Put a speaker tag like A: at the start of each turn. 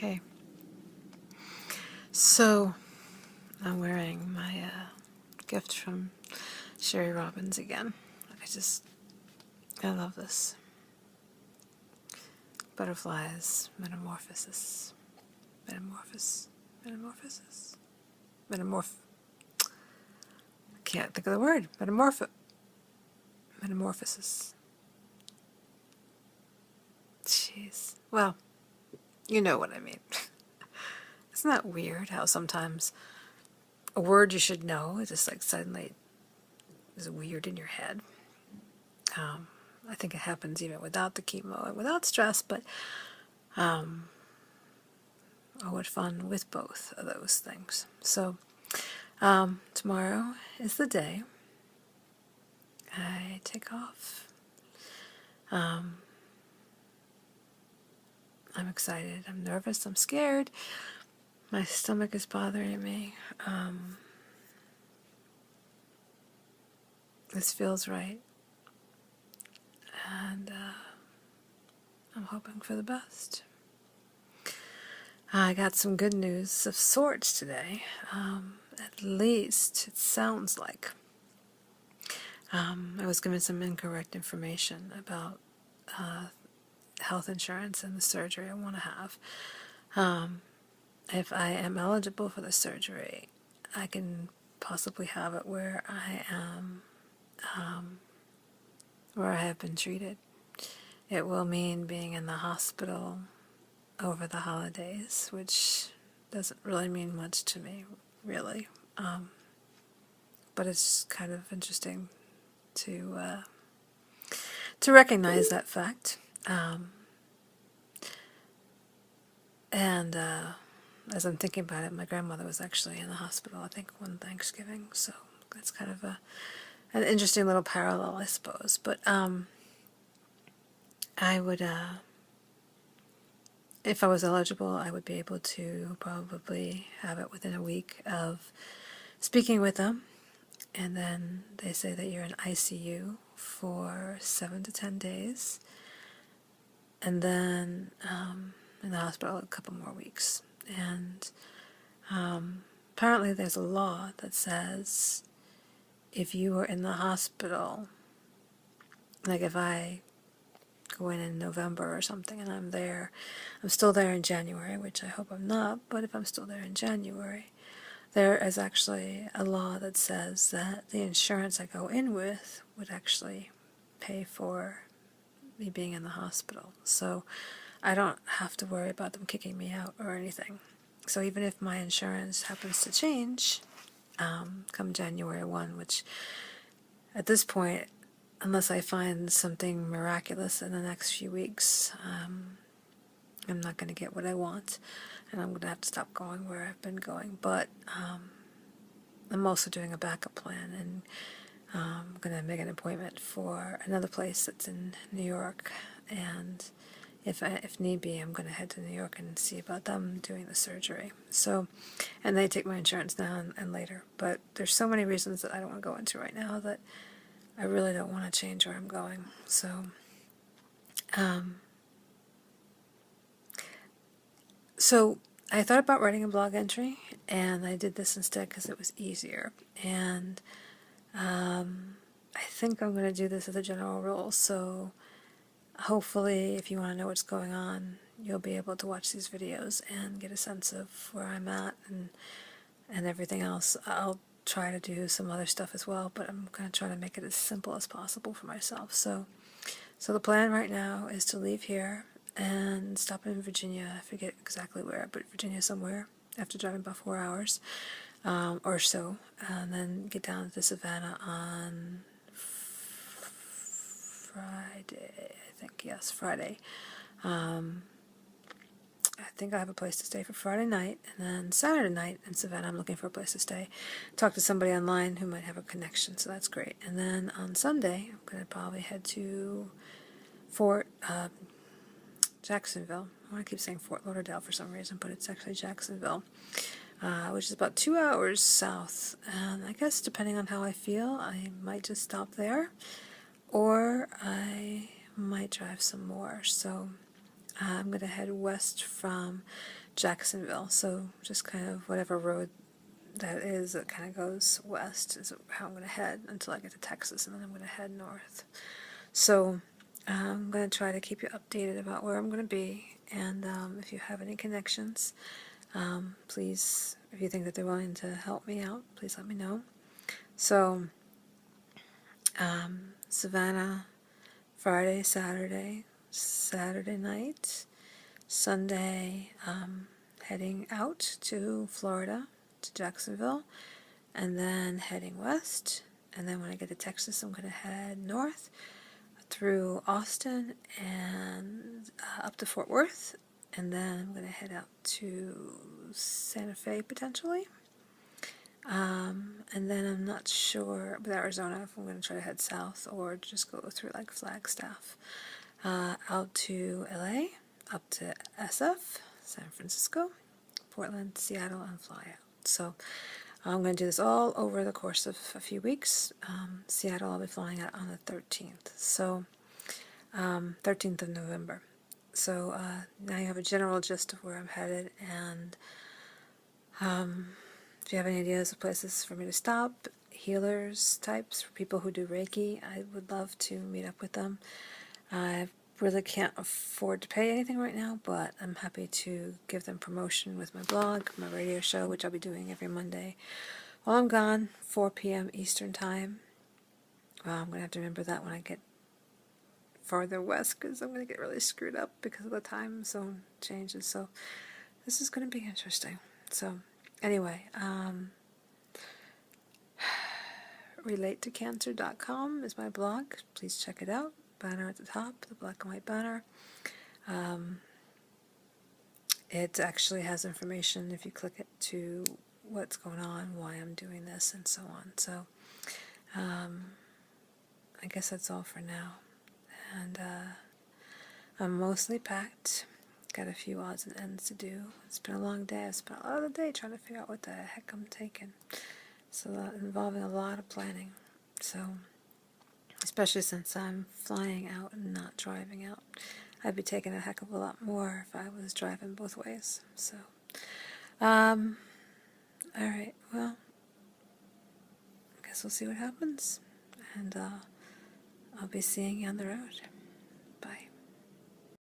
A: Hey, so I'm wearing my gift from Sherry Robbins again. I love this. Butterflies, metamorphosis, metamorphosis, I can't think of the word. Metamorphosis. Jeez. Well, you know what I mean. Isn't that weird how sometimes a word you should know is just like suddenly is weird in your head? I think it happens even without the chemo and without stress, but oh, what fun with both of those things. So, tomorrow is the day I take off. I'm excited, I'm nervous, I'm scared. My stomach is bothering me. This feels right. And I'm hoping for the best. I got some good news of sorts today. At least it sounds like. I was given some incorrect information about health insurance and the surgery I want to have. If I am eligible for the surgery, I can possibly have it where I am, where I have been treated. It will mean being in the hospital over the holidays, which doesn't really mean much to me, really. But it's kind of interesting to recognize that fact. And as I'm thinking about it, my grandmother was actually in the hospital, I think, one Thanksgiving, so that's kind of an interesting little parallel, I suppose. But I would, if I was eligible, I would be able to probably have it within a week of speaking with them. And then they say that you're in ICU for 7 to 10 days. And then in the hospital a couple more weeks. And apparently there's a law that says if you are in the hospital, like if I go in November or something and I'm still there in January, which I hope I'm not, but if I'm still there in January, there is actually a law that says that the insurance I go in with would actually pay for me being in the hospital. So I don't have to worry about them kicking me out or anything. So even if my insurance happens to change come January 1, which at this point, unless I find something miraculous in the next few weeks, I'm not going to get what I want, and I'm going to have to stop going where I've been going. But I'm also doing a backup plan, and I'm going to make an appointment for another place that's in New York, and if need be, I'm going to head to New York and see about them doing the surgery. So, and they take my insurance now and later. But there's so many reasons that I don't want to go into right now that I really don't want to change where I'm going. So, I thought about writing a blog entry, and I did this instead because it was easier. And I think I'm going to do this as a general rule. So hopefully, if you want to know what's going on, you'll be able to watch these videos and get a sense of where I'm at and everything else. I'll try to do some other stuff as well, but I'm going to try to make it as simple as possible for myself. So the plan right now is to leave here and stop in Virginia. I forget exactly where, but Virginia somewhere, after driving about 4 hours or so, and then get down to Savannah on Friday, I think. Yes, Friday. I think I have a place to stay for Friday night, and then Saturday night in Savannah I'm looking for a place to stay. Talk to somebody online who might have a connection, so that's great. And then on Sunday I'm going to probably head to Fort Jacksonville. I want to keep saying Fort Lauderdale for some reason, but it's actually Jacksonville, which is about 2 hours south. And I guess depending on how I feel, I might just stop there, or I might drive some more. So I'm going to head west from Jacksonville, so just kind of whatever road that is that kind of goes west is how I'm going to head until I get to Texas, and then I'm going to head north. So I'm going to try to keep you updated about where I'm going to be, and if you have any connections, please, if you think that they're willing to help me out, please let me know. So Savannah, Friday, Saturday night, Sunday, heading out to Florida, to Jacksonville, and then heading west, and then when I get to Texas, I'm going to head north through Austin and up to Fort Worth, and then I'm going to head out to Santa Fe potentially, and then I'm not sure with Arizona if I'm going to try to head south or just go through like Flagstaff, out to LA, up to SF, San Francisco, Portland, Seattle, and fly out. So I'm going to do this all over the course of a few weeks. Seattle, I'll be flying out on the 13th, so 13th of November. So now you have a general gist of where I'm headed, and if you have any ideas of places for me to stop, healers types, for people who do Reiki, I would love to meet up with them. I really can't afford to pay anything right now, but I'm happy to give them promotion with my blog, my radio show, which I'll be doing every Monday while I'm gone, 4 p.m. Eastern Time. I'm going to have to remember that when I get farther west, because I'm going to get really screwed up because of the time zone changes. So this is going to be interesting. So anyway, relatetocancer.com is my blog. Please check it out. Banner at the top, the black and white banner. It actually has information, if you click it, to what's going on, why I'm doing this, and so on. So I guess that's all for now. And I'm mostly packed. Got a few odds and ends to do. It's been a long day. I've spent a lot of the day trying to figure out what the heck I'm taking. So involving a lot of planning. So, especially since I'm flying out and not driving out, I'd be taking a heck of a lot more if I was driving both ways. So, alright, well, I guess we'll see what happens. And I'll be seeing you on the road.